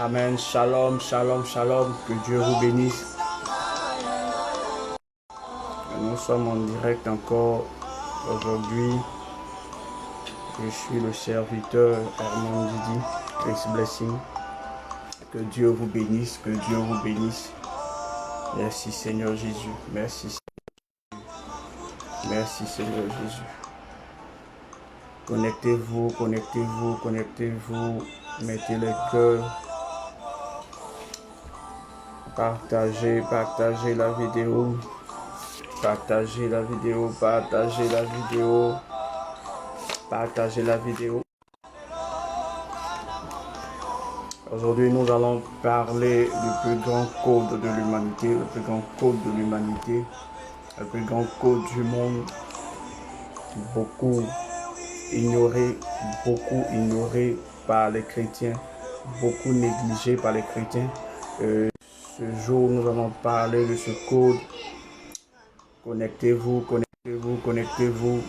Amen. Shalom, shalom, shalom. Que Dieu vous bénisse. Nous sommes en direct encore aujourd'hui. Je suis le serviteur Herman Didi. Grace Blessing. Que Dieu vous bénisse. Que Dieu vous bénisse. Merci Seigneur Jésus. Merci Seigneur. Merci Seigneur Jésus. Connectez-vous, connectez-vous, connectez-vous. Mettez le cœur. Partagez, partagez la vidéo. Partagez la vidéo, partagez la vidéo. Partagez la vidéo. Aujourd'hui, nous allons parler du plus grand code de l'humanité, le plus grand code de l'humanité, le plus grand code du monde. Beaucoup ignoré par les chrétiens, beaucoup négligé par les chrétiens. Ce jour, nous allons parler de ce code. Connectez-vous, connectez-vous, connectez-vous.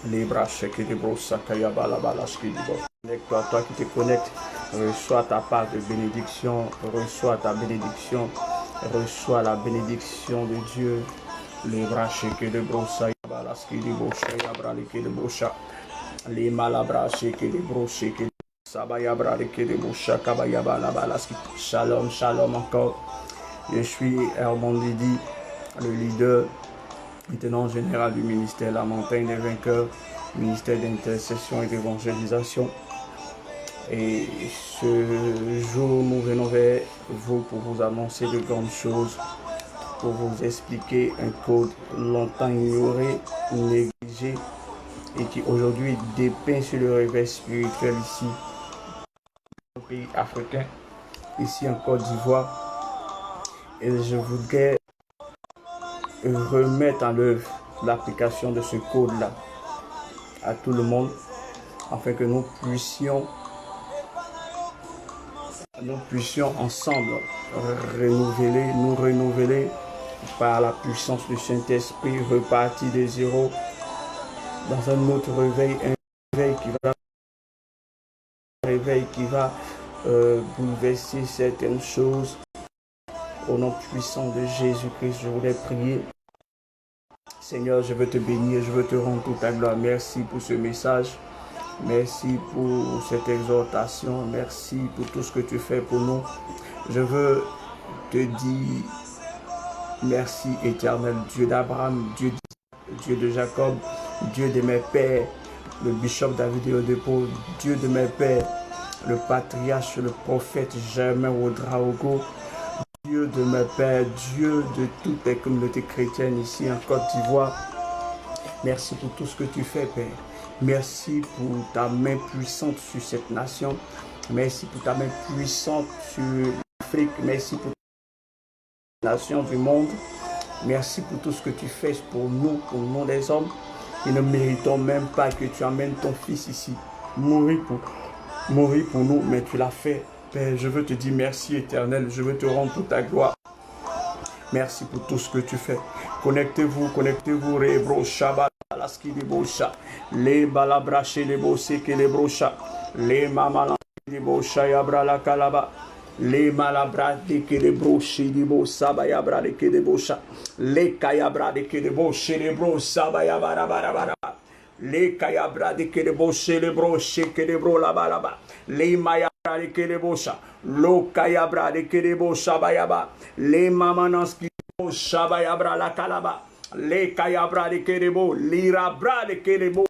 Les bras checkés, les bras sakaya balabalash qui dit connecte-toi, toi qui te connectes, reçois ta part de bénédiction, reçois ta bénédiction, reçois la bénédiction de Dieu. Les bras checkés, les bras sakaya balash qui dit boshaya bralike de bosha. Les malabras checkés, les bras checkés. Shalom, shalom encore. Je suis Herman Didi, le leader, lieutenant général du ministère La Montagne des Vainqueurs, ministère d'intercession et d'évangélisation. Et ce jour, nous venons vers vous pour vous annoncer de grandes choses, pour vous expliquer un code longtemps ignoré, négligé et qui aujourd'hui dépeint sur le réveil spirituel ici, au pays africain, ici en Côte d'Ivoire. Et je voudrais remettre en œuvre l'application de ce code-là à tout le monde, afin que nous puissions ensemble nous renouveler par la puissance du Saint-Esprit, repartir de zéro dans un autre réveil, un réveil qui va bouleverser certaines choses. Au nom puissant de Jésus-Christ, je voudrais prier. Seigneur, je veux te bénir, je veux te rendre toute ta gloire. Merci pour ce message. Merci pour cette exhortation. Merci pour tout ce que tu fais pour nous. Je veux te dire merci éternel, Dieu d'Abraham, Dieu de Jacob, Dieu de mes pères, le bishop David et Odepo, Dieu de mes pères, le patriarche, le prophète Germain Ouedraogo, Dieu de mes pères, Dieu de toutes les communautés chrétiennes ici en Côte d'Ivoire. Merci pour tout ce que tu fais, Père. Merci pour ta main puissante sur cette nation. Merci pour ta main puissante sur l'Afrique. Merci pour la nation du monde. Merci pour tout ce que tu fais pour nous les hommes. Qui ne méritons même pas que tu amènes ton fils ici. Mourir pour nous, mais tu l'as fait. Père, je veux te dire merci éternel, je veux te rendre toute ta gloire. Merci pour tout ce que tu fais. Connectez-vous, Rebro Shabbat, Laski de Bosha, les balabraché, les bossé, les brocha, les mamalan, les bosha, yabra la calaba, les malabra, les brochés, les bossa, bayabra, les bosha, les kayabra, les bochés, les brossa, bayabara. Les kayabra de kelebo célébro chez kelebro là-bas les mayabra de kelebocha lo kayabra de kelebo shabayaba les mamanas qui shabayabra la kalaba les kayabra de kelebo lirabra de kelebo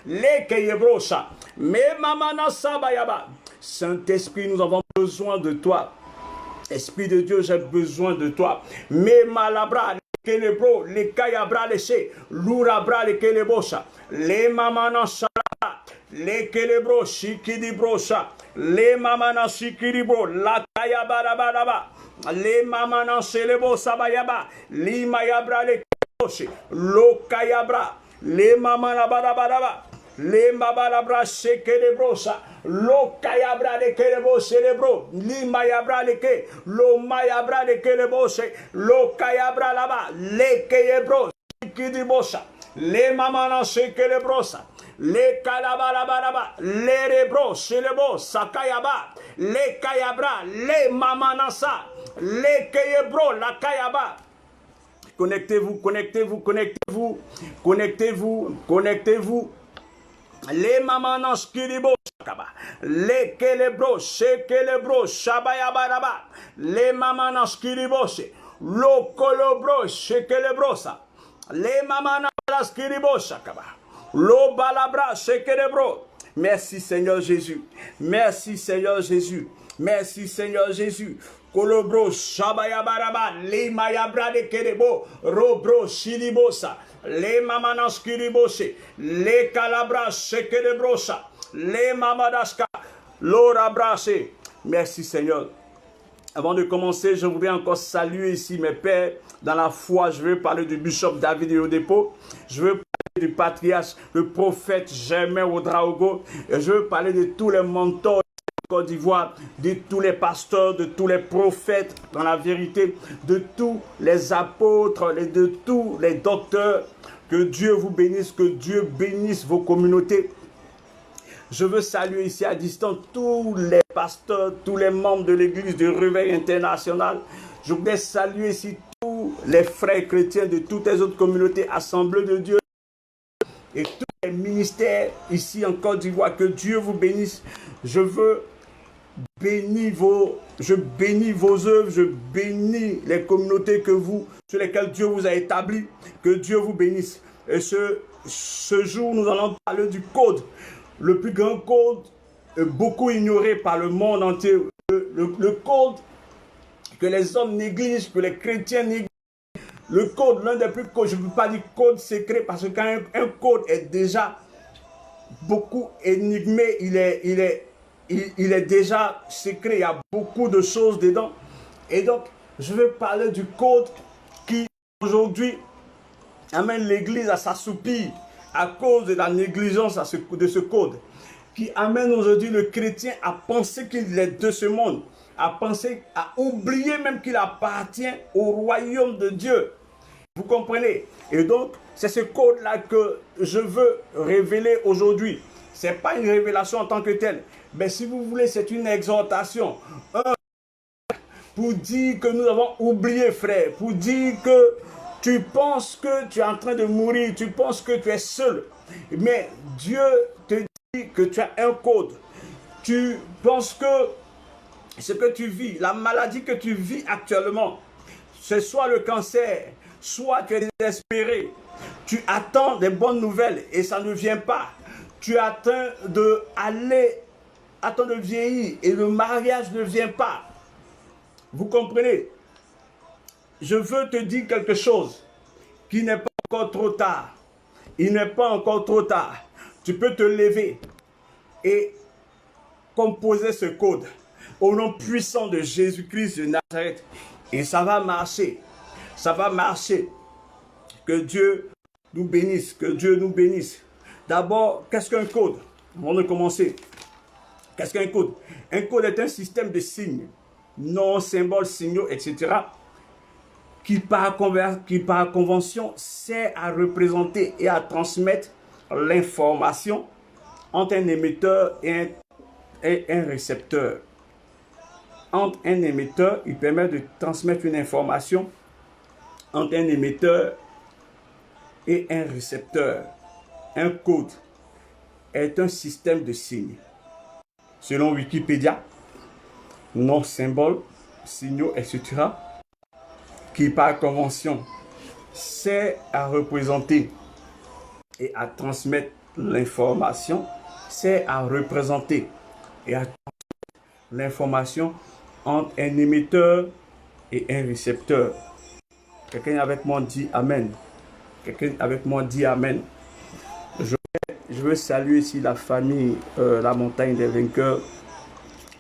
les kayebrocha mais mamanas sabayaba. Saint-Esprit, nous avons besoin de toi. Esprit de Dieu, j'ai besoin de toi. Mais malabra kelebro, les kayabra léché, lourabra les kelebosha, les mamana shala, les kelebro, shikidi brocha, les mamana shikidi bro, la kayabara, les mamana shelebo sabayaba, les mayabra les keleboshe, lo kayabra, les mamana barabara. Les mabalabra shekelebrosa, lo kayabra de kelebo celebro, li mayabra de ke, lo mayabra de kelebose, lo kayabra là-bas, le kayebro, kidibosa, les mamana shekelebrosa, les Kalabarabaraba, les Rebro, Chelebo, Sakayaba, les Kayabra, les Mamanasa, les Kayebro, la Kayaba. Connectez-vous, connectez-vous, connectez-vous, connectez-vous, connectez-vous. Les Mamanas Kiribo, les Kelebro, Shekelebro, Shabayabaraba, les Mamanas Kiribose, lo Kolobro, Shekelebrosa, les Mamanas Kiribosha, lo Balabra, Shekelebro. Merci Seigneur Jésus, merci Seigneur Jésus, merci Seigneur Jésus. Kolobro, Shabayabaraba, les Mayabra de Kerebo, Robro, Shilibosa. Les mamanas kiribose, les calabras sekelebrosa, les mamadaska, l'orabrase. Merci Seigneur. Avant de commencer, je voudrais encore saluer ici mes pères dans la foi. Je veux parler du bishop David Oyedepo. Je veux parler du patriarche, le prophète Germain Ouedraogo. Et je veux parler de tous les mentors Côte d'Ivoire, de tous les pasteurs, de tous les prophètes, dans la vérité, de tous les apôtres, de tous les docteurs. Que Dieu vous bénisse, que Dieu bénisse vos communautés. Je veux saluer ici à distance tous les pasteurs, tous les membres de l'église de Réveil International. Je voudrais saluer ici tous les frères chrétiens de toutes les autres communautés assemblées de Dieu et tous les ministères ici en Côte d'Ivoire. Que Dieu vous bénisse. Je bénis vos œuvres, je bénis les communautés sur lesquelles Dieu vous a établi. Que Dieu vous bénisse. Et ce jour, nous allons parler du code, le plus grand code, beaucoup ignoré par le monde entier. Le code que les hommes négligent, que les chrétiens négligent. Le code, l'un des plus codes, je ne peux pas dire code secret, parce que quand un code est déjà beaucoup énigmé, il est déjà secret, il y a beaucoup de choses dedans. Et donc, je vais parler du code qui, aujourd'hui, amène l'Église à s'assoupir à cause de la négligence de ce code. Qui amène aujourd'hui le chrétien à penser qu'il est de ce monde, à oublier même qu'il appartient au royaume de Dieu. Vous comprenez? Et donc, c'est ce code-là que je veux révéler aujourd'hui. Ce n'est pas une révélation en tant que telle. Mais si vous voulez, c'est une exhortation. Pour dire que nous avons oublié, frère. Pour dire que tu penses que tu es en train de mourir. Tu penses que tu es seul. Mais Dieu te dit que tu as un code. Tu penses que ce que tu vis, la maladie que tu vis actuellement, c'est soit le cancer, soit tu es désespéré. Tu attends des bonnes nouvelles et ça ne vient pas. Tu attends de vieillir et le mariage ne vient pas. Vous comprenez? Je veux te dire quelque chose qui n'est pas encore trop tard. Il n'est pas encore trop tard. Tu peux te lever et composer ce code au nom puissant de Jésus-Christ de Nazareth. Et ça va marcher. Ça va marcher. Que Dieu nous bénisse. Que Dieu nous bénisse. D'abord, qu'est-ce qu'un code? Avant de commencer. Qu'est-ce qu'un code? Un code est un système de signes, noms, symboles, signaux, etc. qui par convention sert à représenter et à transmettre l'information entre un émetteur et un récepteur. Entre un émetteur, il permet de transmettre une information entre un émetteur et un récepteur. Un code est un système de signes. Selon Wikipédia, noms, symboles, signaux, etc., qui par convention sert à représenter et à transmettre l'information, sert à représenter et à transmettre l'information entre un émetteur et un récepteur. Quelqu'un avec moi dit Amen. Quelqu'un avec moi dit Amen. Je veux saluer ici la famille, la montagne des vainqueurs.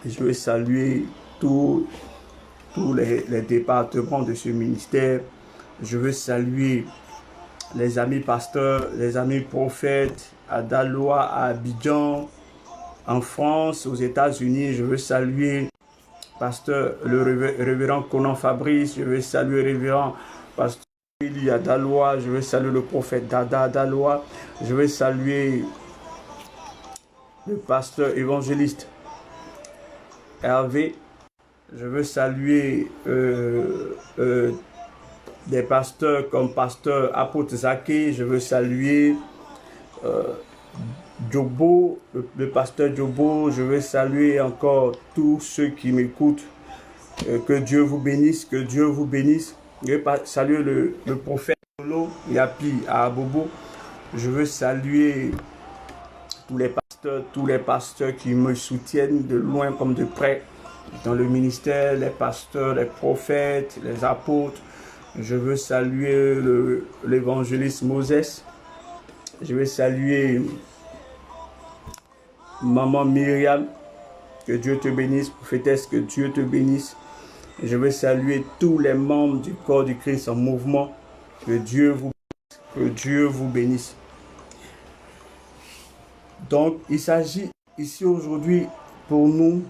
Je veux saluer tous les départements de ce ministère. Je veux saluer les amis pasteurs, les amis prophètes, à Daloa, à Abidjan, en France, aux États-Unis. Je veux saluer pasteur, le révérend Conan Fabrice. Je veux saluer le révérend pasteur Eli à Daloa. Je veux saluer le prophète Dada à Daloa. Je veux saluer le pasteur évangéliste Hervé. Je veux saluer des pasteurs comme pasteur apôtre Zaké. Je veux saluer Jobo, le pasteur Jobo. Je veux saluer encore tous ceux qui m'écoutent. Que Dieu vous bénisse, que Dieu vous bénisse. Je veux saluer le prophète Lolo Yapi à Abobo. Je veux saluer tous les pasteurs qui me soutiennent de loin comme de près dans le ministère, les pasteurs, les prophètes, les apôtres. Je veux saluer l'évangéliste Moses. Je veux saluer maman Myriam. Que Dieu te bénisse, prophétesse, que Dieu te bénisse. Je veux saluer tous les membres du corps du Christ en mouvement. Que Dieu vous bénisse. Donc, il s'agit ici aujourd'hui pour nous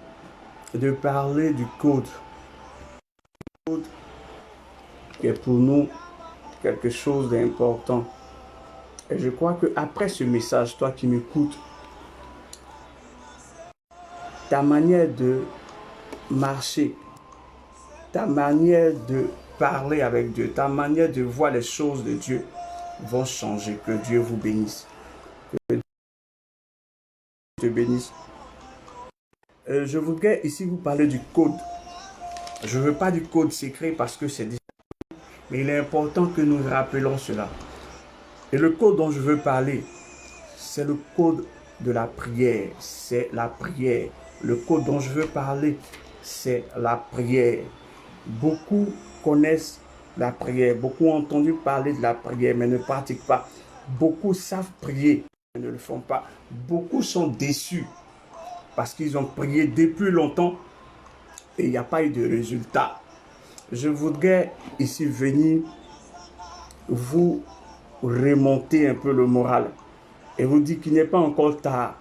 de parler du code. Le code qui est pour nous quelque chose d'important. Et je crois qu'après ce message, toi qui m'écoutes, ta manière de marcher, ta manière de parler avec Dieu, ta manière de voir les choses de Dieu vont changer. Que Dieu vous bénisse. Que Dieu te bénisse. Je voudrais ici vous parler du code. Je ne veux pas du code secret parce que c'est difficile, mais il est important que nous rappelons cela. Et le code dont je veux parler, c'est le code de la prière. C'est la prière. Le code dont je veux parler, c'est la prière. Beaucoup connaissent la prière. Beaucoup ont entendu parler de la prière, mais ne pratiquent pas. Beaucoup savent prier, mais ne le font pas. Beaucoup sont déçus parce qu'ils ont prié depuis longtemps et il n'y a pas eu de résultat. Je voudrais ici venir vous remonter un peu le moral et vous dire qu'il n'est pas encore tard.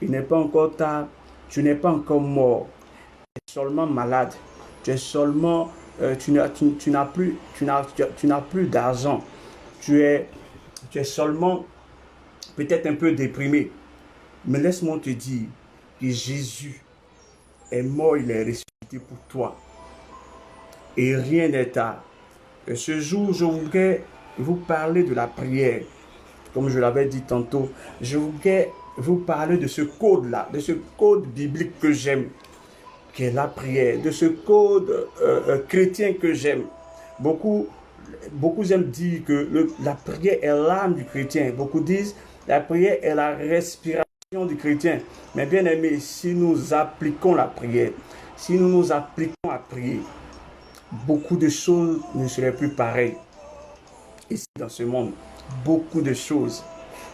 Il n'est pas encore tard. Tu n'es pas encore mort. Tu es seulement malade. Tu es seulement, tu n'as plus d'argent. Tu es seulement peut-être un peu déprimé. Mais laisse-moi te dire que Jésus est mort, il est ressuscité pour toi. Et rien n'est tard. Et ce jour, je voudrais vous parler de la prière. Comme je l'avais dit tantôt, je voudrais vous parler de ce code-là, de ce code biblique que j'aime, qui est la prière, de ce code chrétien que j'aime. Beaucoup aiment dire que la prière est l'âme du chrétien. Beaucoup disent la prière est la respiration du chrétien. Mais bien aimé, si nous appliquons la prière, si nous nous appliquons à prier, beaucoup de choses ne seraient plus pareilles. Ici dans ce monde, beaucoup de choses.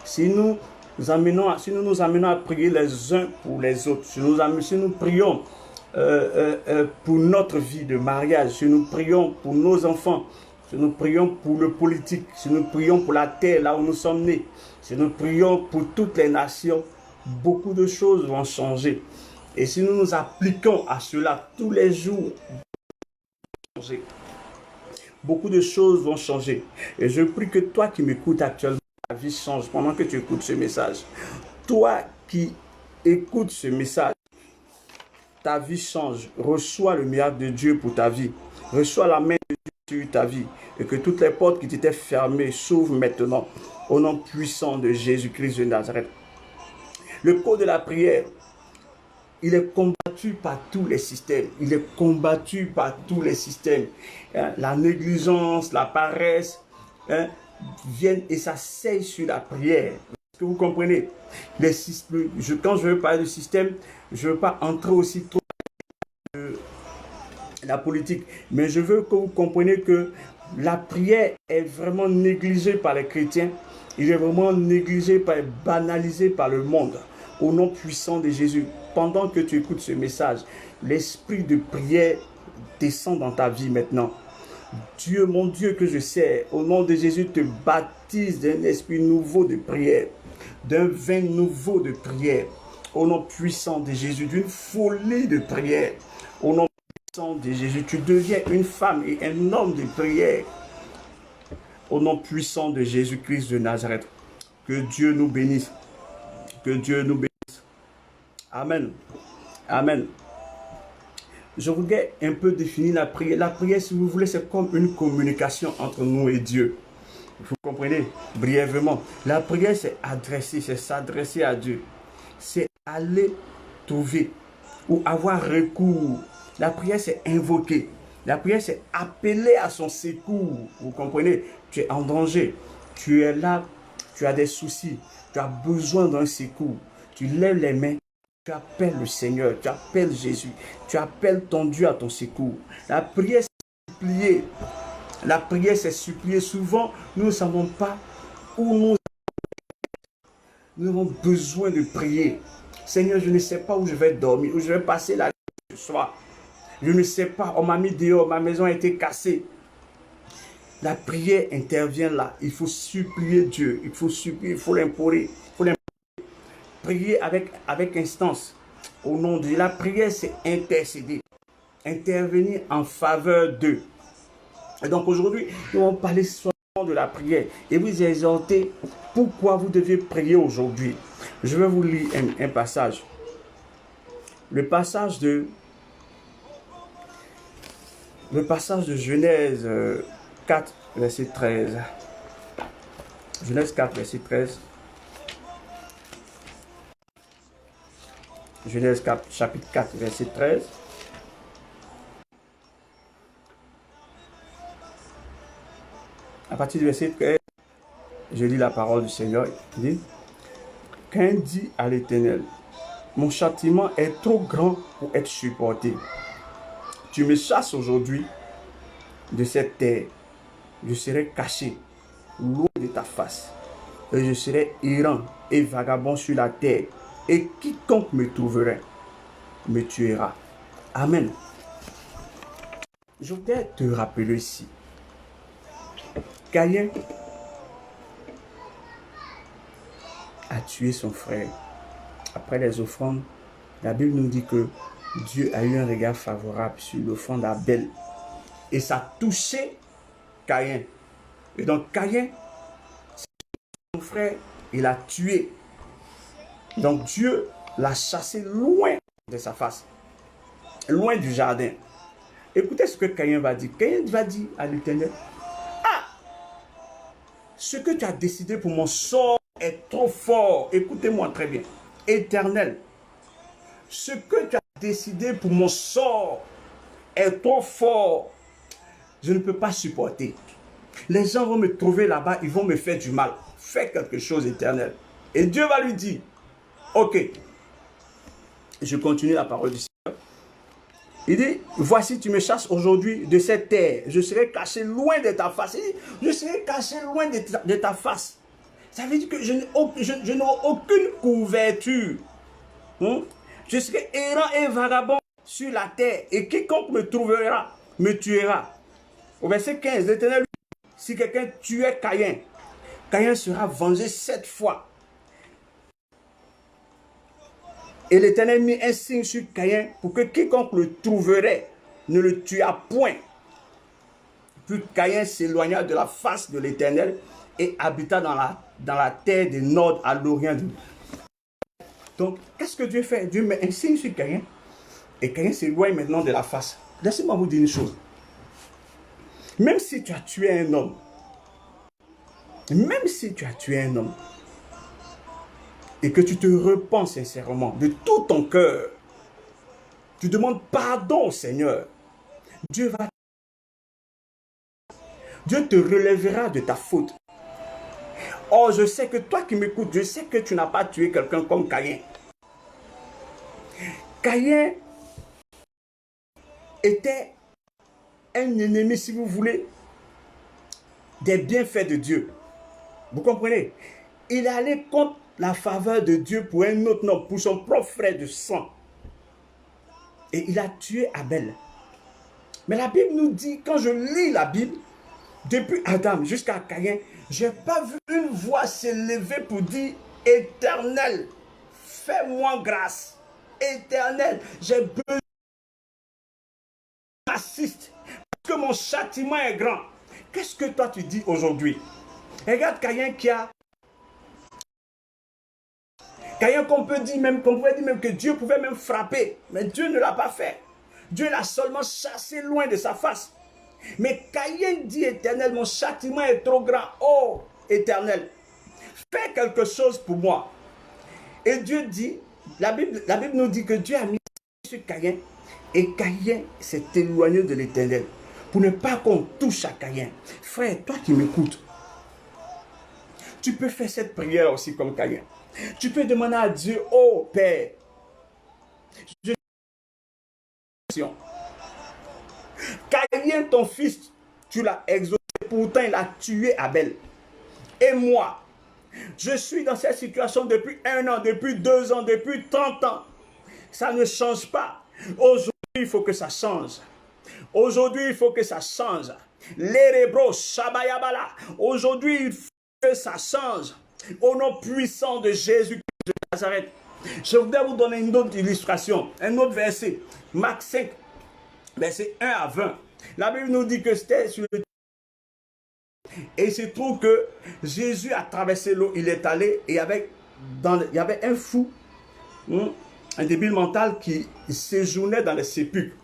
Si nous nous amenons à prier les uns pour les autres, si nous prions pour notre vie de mariage, si nous prions pour nos enfants, si nous prions pour le politique, si nous prions pour la terre là où nous sommes nés, si nous prions pour toutes les nations, beaucoup de choses vont changer. Et si nous nous appliquons à cela tous les jours, beaucoup de choses vont changer. Et je prie que toi qui m'écoutes actuellement, ta vie change pendant que tu écoutes ce message. Toi qui écoutes ce message, ta vie change. Reçois le miracle de Dieu pour ta vie. Reçois la main de Dieu sur ta vie. Et que toutes les portes qui t'étaient fermées s'ouvrent maintenant. Au nom puissant de Jésus-Christ de Nazareth. Le code de la prière, il est combattu par tous les systèmes. Il est combattu par tous les systèmes. La négligence, la paresse, viennent et s'asseyent sur la prière. Est-ce que vous comprenez? Quand je veux parler de système, je ne veux pas entrer aussi trop dans la politique. Mais je veux que vous compreniez que la prière est vraiment négligée par les chrétiens. Il est vraiment négligé, banalisé par le monde. Au nom puissant de Jésus, pendant que tu écoutes ce message, l'esprit de prière descend dans ta vie maintenant. Dieu, mon Dieu que je sais, au nom de Jésus, te baptise d'un esprit nouveau de prière, d'un vin nouveau de prière. Au nom puissant de Jésus, d'une folie de prière. Au nom puissant de Jésus, tu deviens une femme et un homme de prière. Au nom puissant de Jésus-Christ de Nazareth, que Dieu nous bénisse. Que Dieu nous bénisse. Amen. Amen. Je voudrais un peu définir la prière. La prière, si vous voulez, c'est comme une communication entre nous et Dieu. Vous comprenez? Brièvement. La prière, c'est adresser, c'est s'adresser à Dieu. C'est aller trouver ou avoir recours. La prière, c'est invoquer. La prière, c'est appeler à son secours. Vous comprenez? Tu es en danger. Tu es là, tu as des soucis. Tu as besoin d'un secours. Tu lèves les mains. Tu appelles le Seigneur, tu appelles Jésus, tu appelles ton Dieu à ton secours. La prière, c'est supplier. La prière, c'est supplier. Souvent, nous ne savons pas où nous avons besoin de prier. Seigneur, je ne sais pas où je vais dormir, où je vais passer la nuit ce soir. Je ne sais pas, on m'a mis dehors, ma maison a été cassée. La prière intervient là. Il faut supplier Dieu, il faut supplier, il faut l'implorer. Prier avec instance. Au nom de Dieu. La prière, c'est intercéder. Intervenir en faveur d'eux. Et donc aujourd'hui, nous allons parler seulement de la prière. Et vous exhorter pourquoi vous devez prier aujourd'hui. Je vais vous lire un passage. Le passage de Genèse 4, verset 13. Genèse 4, verset 13. Genèse 4, chapitre 4, verset 13. À partir du verset 13, je lis la parole du Seigneur. Il dit, Caïn dit à l'Éternel, mon châtiment est trop grand pour être supporté. Tu me chasses aujourd'hui de cette terre. Je serai caché loin de ta face. Et je serai errant et vagabond sur la terre. Et quiconque me trouverait me tuera. Amen. Je voudrais te rappeler ici. Caïn a tué son frère. Après les offrandes, la Bible nous dit que Dieu a eu un regard favorable sur l'offrande d'Abel. Et ça a touché Caïn. Et donc Caïn, son frère, il l'a tué. Donc Dieu l'a chassé loin de sa face. Loin du jardin. Écoutez ce que Caïn va dire. Caïn va dire à l'Éternel, ah, ce que tu as décidé pour mon sort est trop fort. Écoutez-moi très bien. Éternel, ce que tu as décidé pour mon sort est trop fort. Je ne peux pas supporter. Les gens vont me trouver là-bas, ils vont me faire du mal. Fais quelque chose, Éternel. Et Dieu va lui dire, ok. Je continue la parole du Seigneur. Il dit, voici, tu me chasses aujourd'hui de cette terre. Je serai caché loin de ta face. Il dit, je serai caché loin de ta face. Ça veut dire que je n'aurai aucune couverture. Je serai errant et vagabond sur la terre. Et quiconque me trouvera, me tuera. Au verset 15, l'Éternel lui dit, si quelqu'un tuait Caïn, Caïn sera vengé 7 fois. Et l'Éternel mit un signe sur Caïn pour que quiconque le trouverait ne le tuât point. Puis Caïn s'éloigna de la face de l'Éternel et habita dans la terre du nord à l'orient. Donc, qu'est-ce que Dieu fait? Dieu met un signe sur Caïn et Caïn s'éloigne maintenant de la face. Laissez-moi vous dire une chose. Même si tu as tué un homme, et que tu te repens sincèrement de tout ton cœur, tu demandes pardon au Seigneur, Dieu te relèvera de ta faute. Oh, je sais que toi qui m'écoutes, je sais que tu n'as pas tué quelqu'un comme Caïn. Caïn était un ennemi, si vous voulez, des bienfaits de Dieu. Vous comprenez? Il est allé contre la faveur de Dieu pour un autre homme, pour son propre frère de sang. Et il a tué Abel. Mais la Bible nous dit, quand je lis la Bible, depuis Adam jusqu'à Caïn, je n'ai pas vu une voix s'élever pour dire, Éternel, fais-moi grâce. Éternel, j'ai besoin d'assist, parce que mon châtiment est grand. Qu'est-ce que toi tu dis aujourd'hui? Regarde Caïn qui a Caïn qu'on pouvait dire même que Dieu pouvait même frapper. Mais Dieu ne l'a pas fait. Dieu l'a seulement chassé loin de sa face. Mais Caïn dit, Éternel, mon châtiment est trop grand. Oh, Éternel, fais quelque chose pour moi. Et Dieu dit, la Bible nous dit que Dieu a mis sur Caïn. Et Caïn s'est éloigné de l'Éternel. Pour ne pas qu'on touche à Caïn. Frère, toi qui m'écoutes, tu peux faire cette prière aussi comme Caïn. Tu peux demander à Dieu, oh Père, Caïn, ton fils, tu l'as exaucé, pourtant il a tué Abel. Et moi, je suis dans cette situation depuis 1 an, depuis 2 ans, depuis 30 ans. Ça ne change pas. Aujourd'hui, il faut que ça change. Aujourd'hui, il faut que ça change. L'Erebro, Shabayabala. Aujourd'hui, il faut que ça change. Au nom puissant de Jésus de Nazareth. Je voudrais vous donner une autre illustration, un autre verset. Marc 5, verset 1 à 20. La Bible nous dit que c'était sur le... Et il se trouve que Jésus a traversé l'eau, il est allé, et il y avait un fou, un débile mental qui séjournait dans les sépulcres.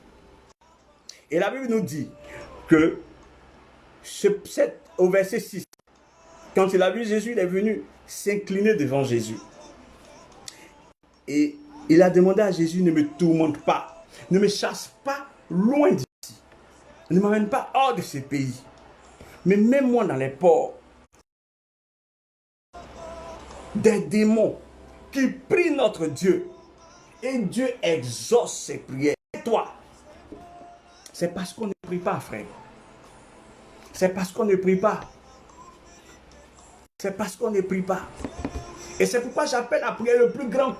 Et la Bible nous dit que au verset 6, quand il a vu Jésus, il est venu s'incliner devant Jésus. Et il a demandé à Jésus, ne me tourmente pas, ne me chasse pas loin d'ici, ne m'amène pas hors de ce pays, mais mets-moi dans les ports. Des démons qui prient notre Dieu, et Dieu exauce ses prières. Et toi, c'est parce qu'on ne prie pas, frère. C'est parce qu'on ne prie pas. C'est parce qu'on ne prie pas. Et c'est pourquoi j'appelle la prière le plus grand.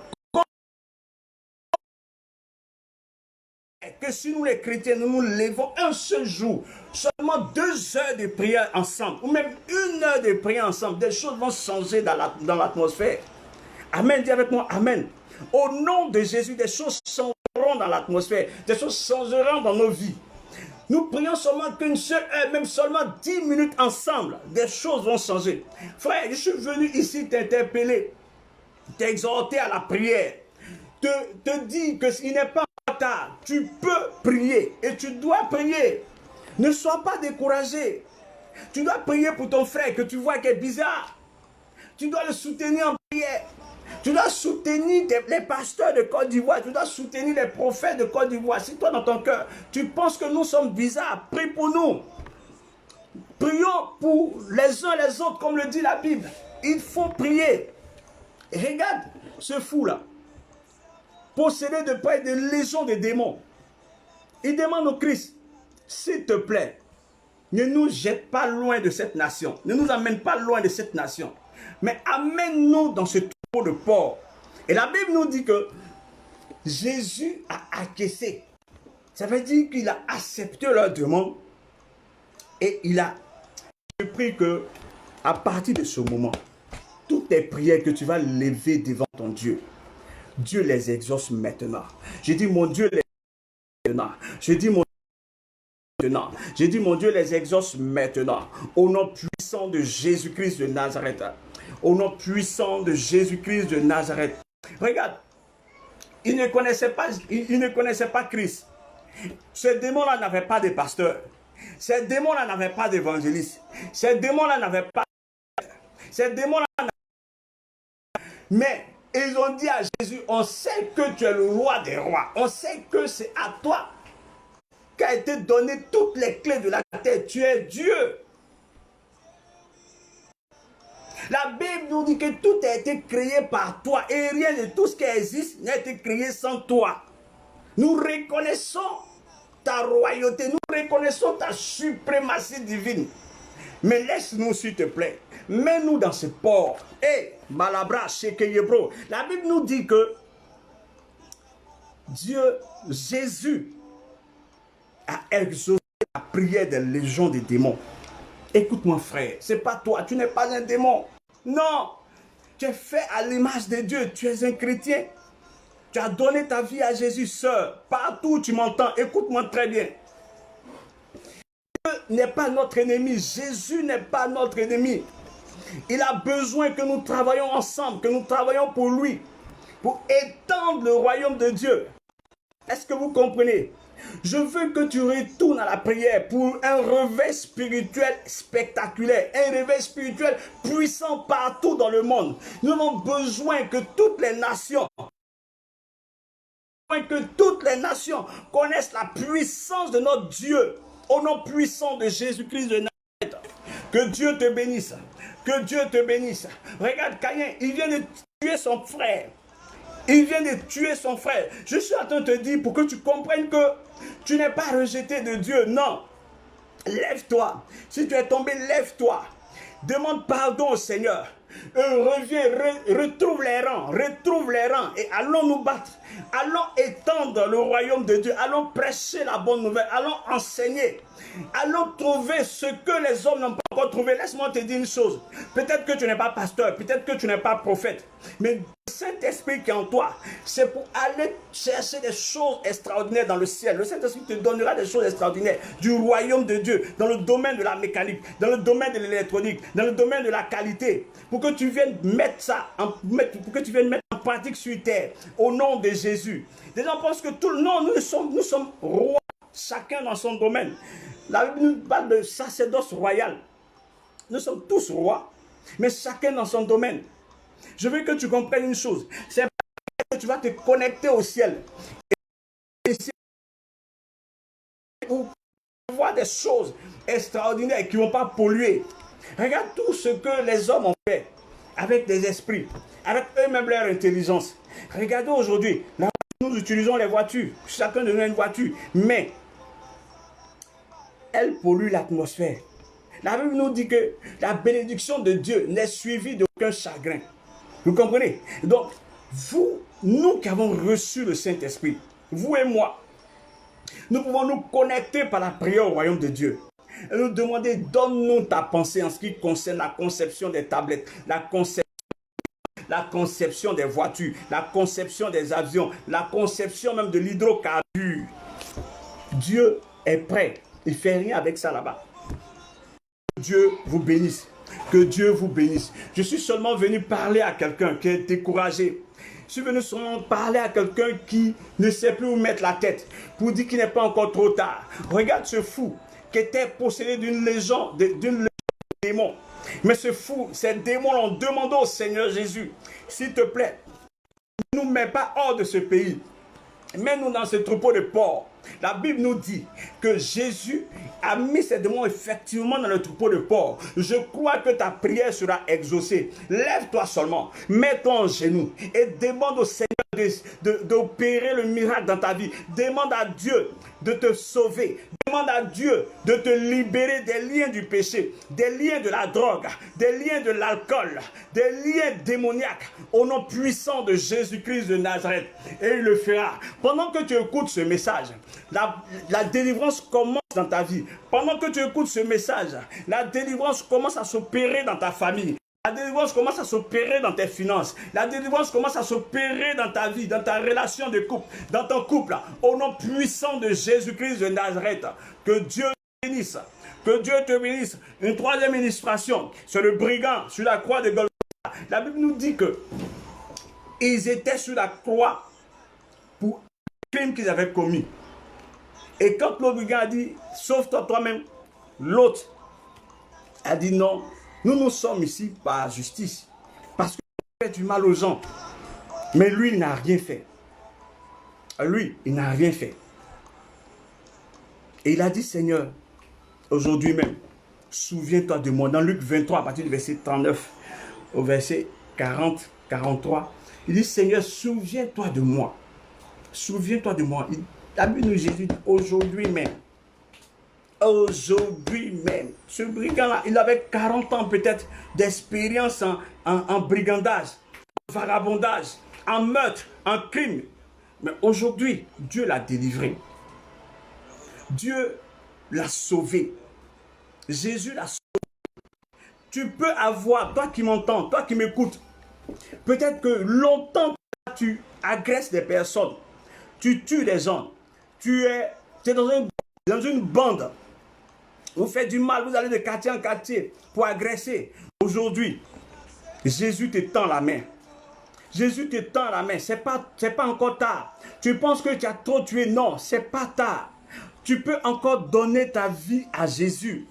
Que si nous les chrétiens, nous nous levons un seul jour, seulement 2 heures de prière ensemble, ou même 1 heure de prière ensemble, des choses vont changer dans l'atmosphère. Amen, dis avec moi, Amen. Au nom de Jésus, des choses changeront dans l'atmosphère, des choses changeront dans nos vies. Nous prions seulement qu'une seule heure, même seulement 10 minutes ensemble, des choses vont changer. Frère, je suis venu ici t'interpeller, t'exhorter à la prière, te dire qu'il n'est pas tard. Tu peux prier et tu dois prier. Ne sois pas découragé. Tu dois prier pour ton frère que tu vois qui est bizarre. Tu dois le soutenir en prière. Tu dois soutenir les pasteurs de Côte d'Ivoire. Tu dois soutenir les prophètes de Côte d'Ivoire. Si toi dans ton cœur, tu penses que nous sommes bizarres, prie pour nous. Prions pour les uns les autres, comme le dit la Bible. Il faut prier. Et regarde ce fou-là, possédé de près de légions de démons. Il demande au Christ, s'il te plaît, ne nous jette pas loin de cette nation. Ne nous amène pas loin de cette nation. Mais amène-nous dans ce trou de porc. Et la Bible nous dit que Jésus a acquiescé. Ça veut dire qu'il a accepté leur demande. Et je prie que à partir de ce moment, toutes les prières que tu vas lever devant ton Dieu, Dieu les exauce maintenant. Je dis mon Dieu les exauce maintenant. Je dis mon Dieu les exauce maintenant. Au nom puissant de Jésus-Christ de Nazareth. Au nom puissant de Jésus-Christ de Nazareth. Regarde, il ne connaissait pas Christ. Ces démons-là n'avaient pas de pasteur. Ces démons-là n'avaient pas d'évangéliste. Ces démons-là n'avaient pas. Ces démons-là n'avaient pas. Mais ils ont dit à Jésus, on sait que tu es le roi des rois. On sait que c'est à toi qu'a été donné toutes les clés de la terre. Tu es Dieu. La Bible nous dit que tout a été créé par toi et rien de tout ce qui existe n'a été créé sans toi. Nous reconnaissons ta royauté, nous reconnaissons ta suprématie divine. Mais laisse-nous s'il te plaît, mets-nous dans ce port. Et Malabra, Shekeyebro, la Bible nous dit que Jésus a exaucé la prière des légions des démons. Écoute-moi frère, c'est pas toi, tu n'es pas un démon. Non, tu es fait à l'image de Dieu, tu es un chrétien. Tu as donné ta vie à Jésus, sœur. Partout où tu m'entends, écoute-moi très bien. Dieu n'est pas notre ennemi, Jésus n'est pas notre ennemi. Il a besoin que nous travaillions ensemble, que nous travaillions pour lui. pour étendre le royaume de Dieu. Est-ce que vous comprenez? Je veux que tu retournes à la prière pour un réveil spirituel spectaculaire, un réveil spirituel puissant partout dans le monde. Nous avons besoin que toutes les nations connaissent la puissance de notre Dieu, au nom puissant de Jésus-Christ de Nazareth. Que Dieu te bénisse. Que Dieu te bénisse. Regarde Caïn, il vient de tuer son frère. Il vient de tuer son frère. Je suis en train de te dire pour que tu comprennes que tu n'es pas rejeté de Dieu. Non. Lève-toi. Si tu es tombé, lève-toi. Demande pardon au Seigneur. Reviens, retrouve les rangs et allons nous battre. Allons étendre le royaume de Dieu. Allons prêcher la bonne nouvelle. Allons enseigner. Allons trouver ce que les hommes n'ont pas encore trouvé. Laisse-moi te dire une chose. Peut-être que tu n'es pas pasteur, peut-être que tu n'es pas prophète, mais le Saint-Esprit qui est en toi, c'est pour aller chercher des choses extraordinaires dans le ciel. Le Saint-Esprit te donnera des choses extraordinaires du royaume de Dieu, dans le domaine de la mécanique, dans le domaine de l'électronique, dans le domaine de la qualité, pour que tu viennes mettre ça, pour que tu viennes mettre en pratique sur terre, au nom de Jésus. Les gens pensent que tout le monde, nous sommes rois, chacun dans son domaine. La Bible nous parle de sacerdoce royal. Nous sommes tous rois, mais chacun dans son domaine. Je veux que tu comprennes une chose. C'est que tu vas te connecter au ciel. Et où tu vois des choses extraordinaires qui ne vont pas polluer. Regarde tout ce que les hommes ont fait avec des esprits, avec eux-mêmes leur intelligence. Regardez aujourd'hui, nous utilisons les voitures. Chacun de nous a une voiture. Mais elle pollue l'atmosphère. La Bible nous dit que la bénédiction de Dieu n'est suivie d'aucun chagrin. Vous comprenez? Donc, nous qui avons reçu le Saint-Esprit, vous et moi, nous pouvons nous connecter par la prière au royaume de Dieu. Et nous demander, donne-nous ta pensée en ce qui concerne la conception des tablettes, la conception des voitures, la conception des avions, la conception même de l'hydrocarbure. Dieu est prêt. Il ne fait rien avec ça là-bas. Que Dieu vous bénisse. Que Dieu vous bénisse. Je suis seulement venu parler à quelqu'un qui est découragé. Je suis venu seulement parler à quelqu'un qui ne sait plus où mettre la tête. Pour dire qu'il n'est pas encore trop tard. Regarde ce fou qui était possédé d'une légion de démons. Mais ce fou, ces démons ont demandé au Seigneur Jésus, s'il te plaît, ne nous mets pas hors de ce pays. Mets-nous dans ce troupeau de porcs. La Bible nous dit que Jésus a mis ces démons effectivement dans le troupeau de porcs. Je crois que ta prière sera exaucée. Lève-toi seulement, mets-toi en genoux et demande au Seigneur d'opérer le miracle dans ta vie. Demande à Dieu de te sauver. Demande à Dieu de te libérer des liens du péché, des liens de la drogue, des liens de l'alcool, des liens démoniaques au nom puissant de Jésus-Christ de Nazareth. Et il le fera. Pendant que tu écoutes ce message, la délivrance commence dans ta vie. Pendant que tu écoutes ce message, la délivrance commence à s'opérer dans ta famille. La délivrance commence à s'opérer dans tes finances. La délivrance commence à s'opérer dans ta vie, dans ta relation de couple, dans ton couple. Au nom puissant de Jésus-Christ de Nazareth, que Dieu te bénisse. Que Dieu te bénisse. Une troisième illustration, c'est le brigand sur la croix de Golgotha. La Bible nous dit que ils étaient sur la croix pour le crime qu'ils avaient commis. Et quand le brigand a dit, sauve-toi toi-même, l'autre a dit non. Nous sommes ici par justice, parce qu'on fait du mal aux gens. Mais lui, il n'a rien fait. Lui, il n'a rien fait. Et il a dit, Seigneur, aujourd'hui même, souviens-toi de moi. Dans Luc 23, à partir du verset 39 au verset 40, 43, il dit, Seigneur, souviens-toi de moi. Souviens-toi de moi. La Bible nous dit, aujourd'hui même. Aujourd'hui même, ce brigand-là, il avait 40 ans peut-être d'expérience en brigandage, en vagabondage, en meurtre, en crime. Mais aujourd'hui, Dieu l'a délivré. Dieu l'a sauvé. Jésus l'a sauvé. Tu peux avoir, toi qui m'entends, toi qui m'écoutes, peut-être que longtemps tu agresses des personnes, tu tues des gens, tu es dans une bande. Vous faites du mal, vous allez de quartier en quartier pour agresser. Aujourd'hui, Jésus te tend la main. Jésus te tend la main. C'est pas encore tard. Tu penses que tu as trop tué. Non, c'est pas tard. Tu peux encore donner ta vie à Jésus.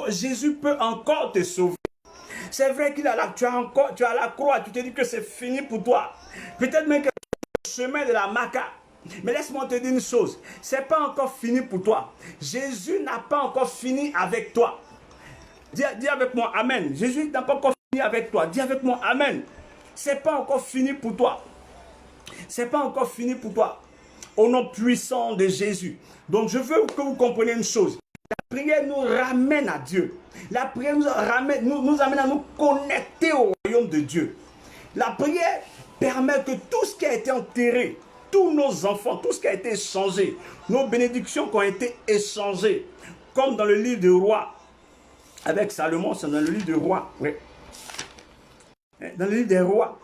Jésus peut encore te sauver. C'est vrai qu'il a tu as la croix. Tu te dis que c'est fini pour toi. Peut-être même que c'est le chemin de la Maca. Mais laisse-moi te dire une chose. C'est pas encore fini pour toi. Jésus n'a pas encore fini avec toi. Dis avec moi, Amen. Jésus n'a pas encore fini avec toi. Dis avec moi, Amen. C'est pas encore fini pour toi. C'est pas encore fini pour toi. Au nom puissant de Jésus. Donc je veux que vous compreniez une chose. La prière nous ramène à Dieu. La prière nous amène à nous connecter au royaume de Dieu. La prière permet que tout ce qui a été enterré, tous nos enfants, tout ce qui a été échangé, nos bénédictions qui ont été échangées, comme dans le livre de Rois, avec Salomon, c'est dans le livre de Rois, oui. Dans le livre des Rois,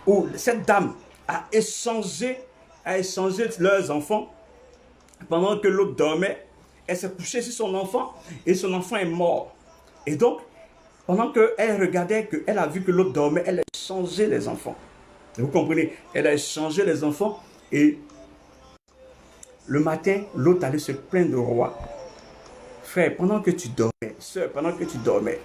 où cette dame a échangé leurs enfants pendant que l'autre dormait. Elle s'est couchée sur son enfant et son enfant est mort. Et donc, pendant qu'elle regardait, qu'elle a vu que l'autre dormait, elle a échangé les enfants. Vous comprenez? Elle a échangé les enfants et le matin, l'autre allait se plaindre au roi. Frère, pendant que tu dormais, sœur, pendant que tu dormais,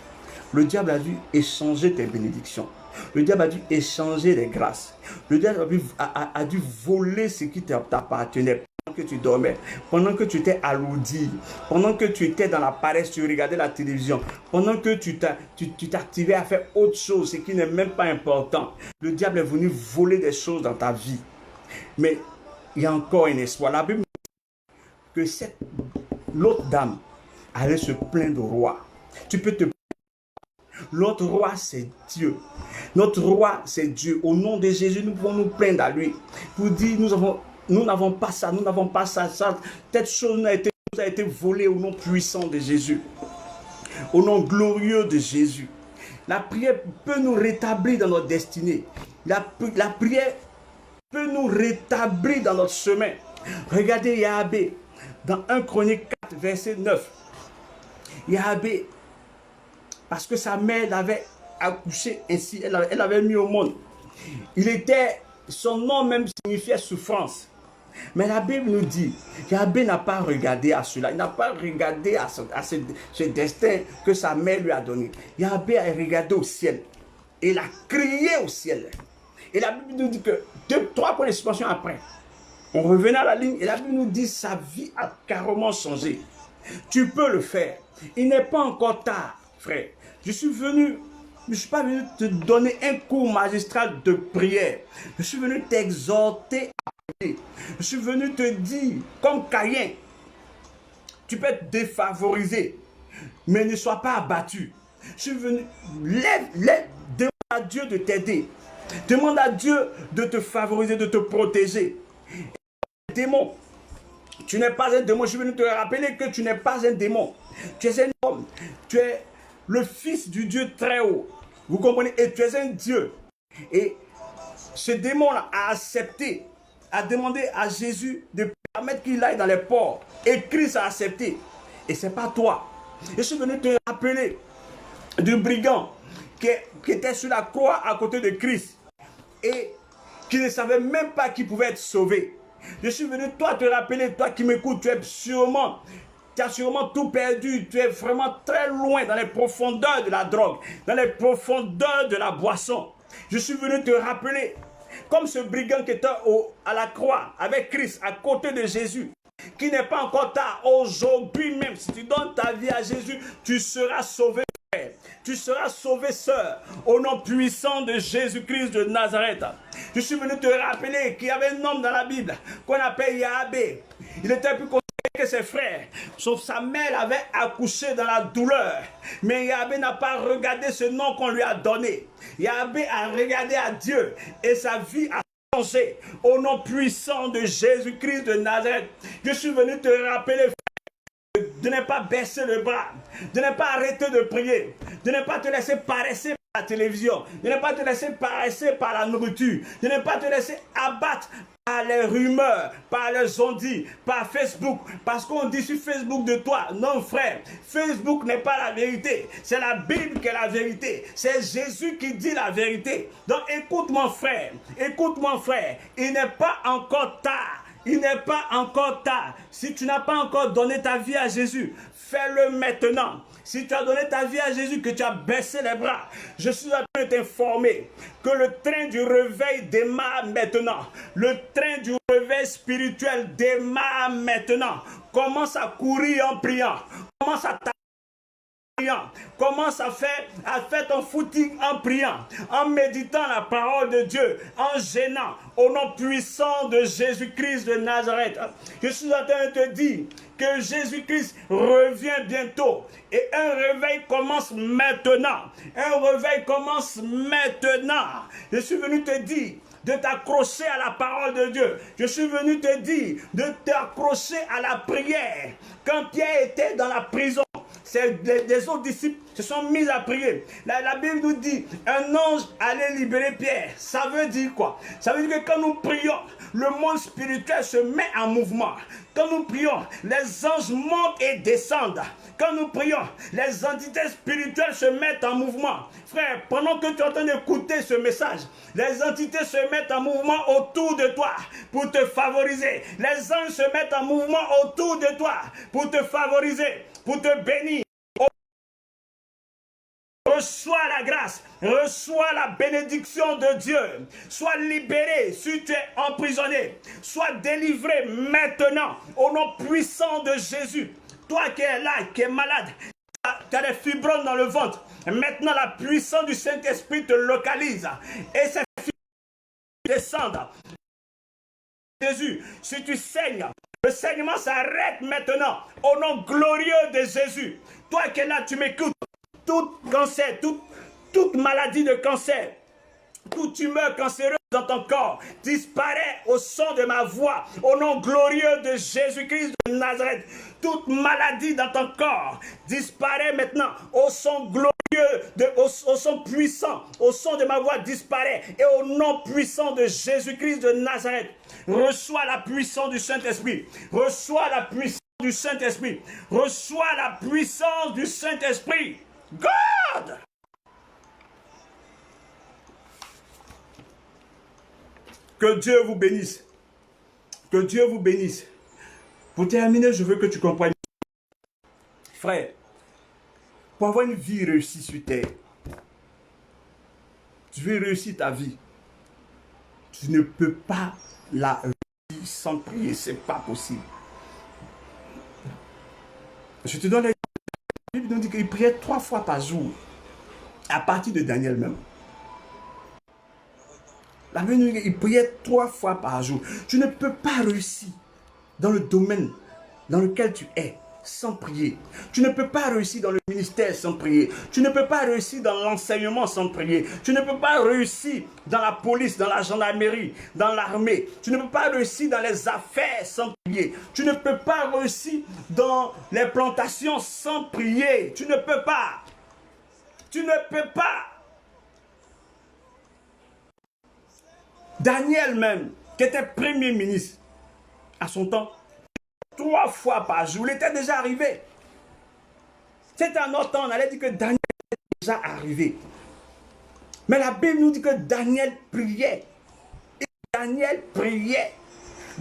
le diable a dû échanger tes bénédictions. Le diable a dû échanger les grâces. Le diable a dû voler ce qui t'appartenait pendant que tu dormais, pendant que tu étais alourdi, pendant que tu étais dans la paresse, tu regardais la télévision, pendant que tu t'activais à faire autre chose, ce qui n'est même pas important. Le diable est venu voler des choses dans ta vie. Mais il y a encore un espoir. La Bible dit que l'autre dame allait se plaindre au roi. Tu peux te plaindre. L'autre roi, c'est Dieu. Notre roi, c'est Dieu. Au nom de Jésus, nous pouvons nous plaindre à lui. Pour dire, nous n'avons pas ça, nous n'avons pas ça. Cette chose nous a été volée au nom puissant de Jésus. Au nom glorieux de Jésus. La prière peut nous rétablir dans notre destinée. La prière peut nous rétablir dans notre chemin. Regardez Yahvé dans 1 Chronique 4, verset 9. Yahvé, parce que sa mère l'avait accouché ainsi, elle l'avait mis au monde. Son nom même signifiait souffrance. Mais la Bible nous dit, Yahvé n'a pas regardé à cela, il n'a pas regardé à ce destin que sa mère lui a donné. Yahvé a regardé au ciel, et il a crié au ciel. Et la Bible nous dit que 3 points de suspension après, on revenait à la ligne, et la Bible nous dit, sa vie a carrément changé. Tu peux le faire. Il n'est pas encore tard, frère. Je ne suis pas venu te donner un cours magistral de prière. Je suis venu t'exhorter à prier. Je suis venu te dire, comme Caïn, tu peux être défavorisé, mais ne sois pas abattu. Je suis venu, demande à Dieu de t'aider. Demande à Dieu de te favoriser, de te protéger. Démon, tu n'es pas un démon. Je suis venu te rappeler que tu n'es pas un démon. Tu es un homme. Tu es le fils du Dieu très haut. Vous comprenez? Et tu es un Dieu. Et ce démon-là a accepté, a demandé à Jésus de permettre qu'il aille dans les ports. Et Christ a accepté. Et ce n'est pas toi. Je suis venu te rappeler du brigand qui était sur la croix à côté de Christ. Et qui ne savait même pas qu'il pouvait être sauvé. Je suis venu toi te rappeler, toi qui m'écoutes, tu as sûrement tout perdu. Tu es vraiment très loin dans les profondeurs de la drogue, dans les profondeurs de la boisson. Je suis venu te rappeler, comme ce brigand qui était à la croix avec Christ, à côté de Jésus, qui n'est pas encore tard. Aujourd'hui même, si tu donnes ta vie à Jésus, tu seras sauvé. Tu seras sauvé, sœur, au nom puissant de Jésus-Christ de Nazareth. Je suis venu te rappeler qu'il y avait un homme dans la Bible qu'on appelle Yahvé. Il était plus considéré que ses frères, sauf sa mère avait accouché dans la douleur. Mais Yahvé n'a pas regardé ce nom qu'on lui a donné. Yahvé a regardé à Dieu et sa vie a changé. Au nom puissant de Jésus-Christ de Nazareth, je suis venu te rappeler, de ne pas baisser le bras, de ne pas arrêter de prier, de ne pas te laisser paresser par la télévision, de ne pas te laisser paresser par la nourriture, de ne pas te laisser abattre par les rumeurs, par les on-dit, par Facebook, parce qu'on dit sur Facebook de toi. Non, frère, Facebook n'est pas la vérité. C'est la Bible qui est la vérité. C'est Jésus qui dit la vérité. Donc écoute mon frère, il n'est pas encore tard. Il n'est pas encore tard. Si tu n'as pas encore donné ta vie à Jésus, fais-le maintenant. Si tu as donné ta vie à Jésus, que tu as baissé les bras, je suis en train de t'informer que le train du réveil démarre maintenant. Le train du réveil spirituel démarre maintenant. Commence à courir en priant. Commence à commence à faire ton footing en priant, en méditant la parole de Dieu, en gênant, au nom puissant de Jésus-Christ de Nazareth. Je suis en train de te dire que Jésus-Christ revient bientôt et un réveil commence maintenant. Un réveil commence maintenant. Je suis venu te dire de t'accrocher à la parole de Dieu. Je suis venu te dire de t'accrocher à la prière. Quand Pierre était dans la prison, les autres disciples se sont mis à prier. La Bible nous dit, un ange allait libérer Pierre. Ça veut dire quoi? Ça veut dire que quand nous prions, le monde spirituel se met en mouvement. Quand nous prions, les anges montent et descendent. Quand nous prions, les entités spirituelles se mettent en mouvement. Frère, pendant que tu es en train d'écouter ce message, les entités se mettent en mouvement autour de toi pour te favoriser. Les anges se mettent en mouvement autour de toi pour te favoriser, pour te bénir. Reçois la grâce, reçois la bénédiction de Dieu. Sois libéré si tu es emprisonné. Sois délivré maintenant au nom puissant de Jésus. Toi qui es là, qui es malade, tu as des fibromes dans le ventre. Maintenant, la puissance du Saint-Esprit te localise. Et ces fibromes descendent. Jésus, si tu saignes, le saignement s'arrête maintenant au nom glorieux de Jésus. Toi qui es là, tu m'écoutes. Tout cancer, toute maladie de cancer, toute tumeur cancéreuse dans ton corps disparaît au son de ma voix, au nom glorieux de Jésus-Christ de Nazareth. Toute maladie dans ton corps disparaît maintenant au son glorieux, au son puissant, au son de ma voix disparaît et au nom puissant de Jésus-Christ de Nazareth. Reçois la puissance du Saint-Esprit. Reçois la puissance du Saint-Esprit. Reçois la puissance du Saint-Esprit. God! Que Dieu vous bénisse. Que Dieu vous bénisse. Pour terminer, je veux que tu comprennes. Frère, pour avoir une vie réussie sur terre, tu veux réussir ta vie, tu ne peux pas la réussir sans prier. Ce n'est pas possible. Je te donne l'exemple. La Bible nous dit qu'il priait 3 fois par jour, à partir de Daniel même. La Bible nous dit qu'il priait 3 fois par jour. Tu ne peux pas réussir dans le domaine dans lequel tu es sans prier. Tu ne peux pas réussir dans le ministère sans prier. Tu ne peux pas réussir dans l'enseignement sans prier. Tu ne peux pas réussir dans la police, dans la gendarmerie, dans l'armée. Tu ne peux pas réussir dans les affaires sans prier. Tu ne peux pas réussir dans les plantations sans prier. Tu ne peux pas. Tu ne peux pas. Daniel même, qui était premier ministre à son temps, 3 fois par jour, il était déjà arrivé. C'était un autre temps, on allait dire que Daniel était déjà arrivé. Mais la Bible nous dit que Daniel priait. Et Daniel priait.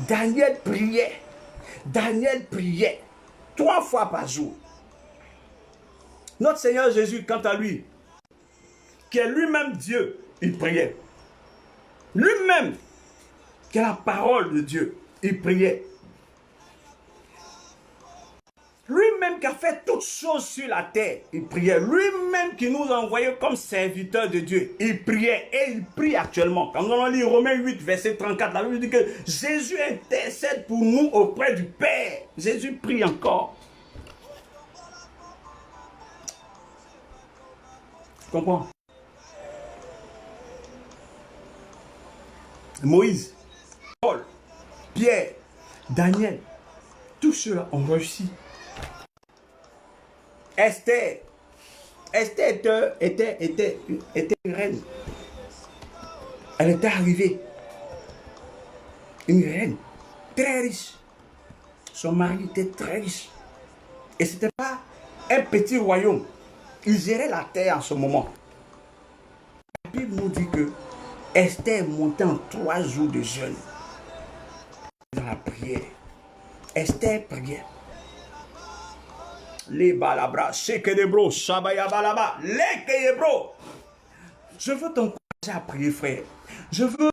Daniel priait. Daniel priait. 3 fois par jour. Notre Seigneur Jésus, quant à lui, qui est lui-même Dieu, il priait. Lui-même, qui est la parole de Dieu, il priait. Lui-même qui a fait toutes choses sur la terre, il priait. Lui-même qui nous a envoyés comme serviteurs de Dieu, il priait et il prie actuellement. Quand nous allons lire Romains 8, verset 34, la Bible dit que Jésus intercède pour nous auprès du Père. Jésus prie encore. Tu comprends? Moïse, Paul, Pierre, Daniel, tous ceux-là ont réussi. Esther était une reine. Elle était arrivée. Une reine très riche. Son mari était très riche. Et ce n'était pas un petit royaume. Il gérait la terre en ce moment. La Bible nous dit que Esther est montée en 3 jours de jeûne dans la prière. Esther priait. Les balabras, shekedebro, shabayabalaba, les keyebro. Je veux t'encourager à prier, frère. Je veux.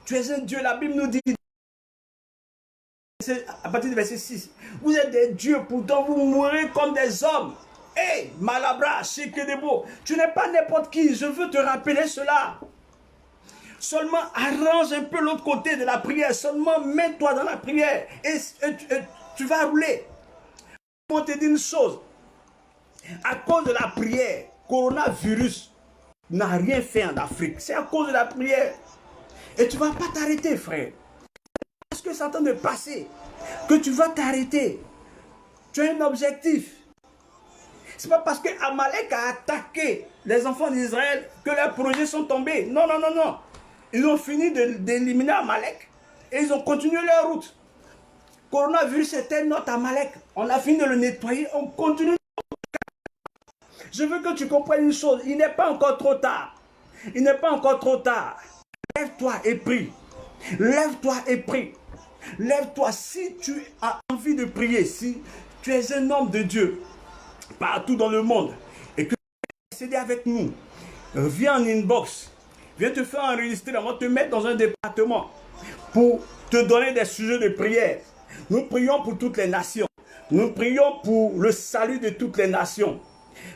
Tu es un Dieu, la Bible nous dit, à partir du verset 6, vous êtes des dieux, pourtant vous mourrez comme des hommes. Hé, Malabra, Shekedebo, tu n'es pas n'importe qui, je veux te rappeler cela. Seulement arrange un peu l'autre côté de la prière, seulement mets-toi dans la prière et tu vas rouler. On te dit une chose, à cause de la prière, coronavirus n'a rien fait en Afrique, c'est à cause de la prière. Et tu ne vas pas t'arrêter, frère. Parce que c'est en train de passer, que tu vas t'arrêter. Tu as un objectif. Ce n'est pas parce que Amalek a attaqué les enfants d'Israël que leurs projets sont tombés. Non, non, non, non. Ils ont fini d'éliminer Amalek et ils ont continué leur route. Coronavirus était notre Amalek. On a fini de le nettoyer, on continue. Je veux que tu comprennes une chose, il n'est pas encore trop tard. Il n'est pas encore trop tard. Lève-toi et prie. Lève-toi et prie. Lève-toi si tu as envie de prier, si tu es un homme de Dieu partout dans le monde et que tu veux accéder avec nous, viens en inbox, viens te faire enregistrer, on va te mettre dans un département pour te donner des sujets de prière. Nous prions pour toutes les nations. Nous prions pour le salut de toutes les nations.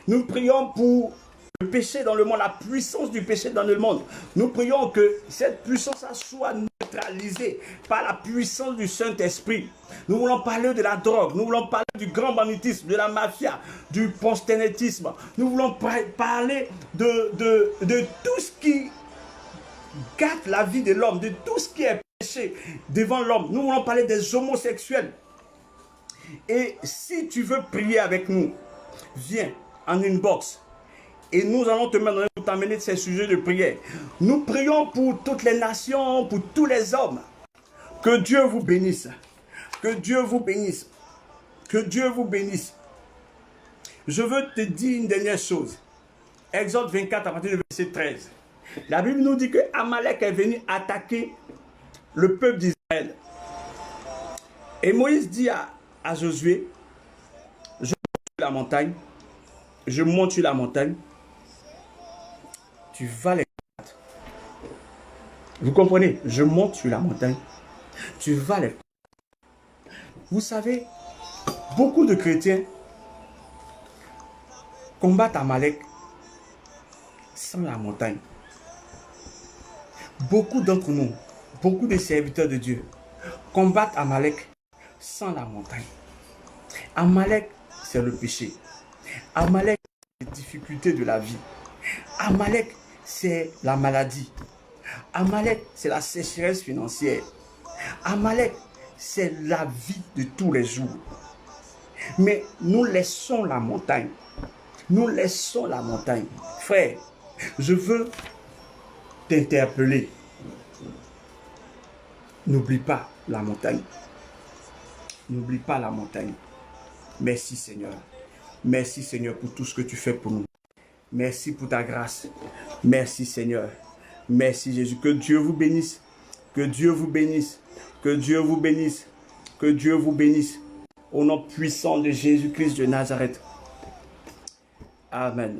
Nous prions pour le péché dans le monde, la puissance du péché dans le monde. Nous prions que cette puissance soit neutralisée par la puissance du Saint-Esprit. Nous voulons parler de la drogue, nous voulons parler du grand banditisme, de la mafia, du proxénétisme. Nous voulons parler de tout ce qui gâte la vie de l'homme, de tout ce qui est péché devant l'homme. Nous voulons parler des homosexuels. Et si tu veux prier avec nous, viens en inbox. Et nous allons te mettre pour t'amener ces sujets de prière. Nous prions pour toutes les nations, pour tous les hommes. Que Dieu vous bénisse. Que Dieu vous bénisse. Que Dieu vous bénisse. Je veux te dire une dernière chose. Exode 24 à partir du verset 13. La Bible nous dit que Amalek est venu attaquer le peuple d'Israël. Et Moïse dit à Josué, je monte sur la montagne. Je monte sur la montagne. Tu vas les combattre. Vous comprenez? Je monte sur la montagne. Tu vas les combattre. Vous savez, beaucoup de chrétiens combattent Amalek sans la montagne. Beaucoup d'entre nous, beaucoup de serviteurs de Dieu, combattent Amalek sans la montagne. Amalek, c'est le péché. Amalek, c'est les difficultés de la vie. Amalek, c'est la maladie. Amalek, c'est la sécheresse financière. Amalek, c'est la vie de tous les jours. Mais nous laissons la montagne. Nous laissons la montagne. Frère, je veux t'interpeller. N'oublie pas la montagne. N'oublie pas la montagne. Merci Seigneur. Merci Seigneur pour tout ce que tu fais pour nous. Merci pour ta grâce. Merci Seigneur. Merci Jésus. Que Dieu vous bénisse. Que Dieu vous bénisse. Que Dieu vous bénisse. Que Dieu vous bénisse. Au nom puissant de Jésus-Christ de Nazareth. Amen.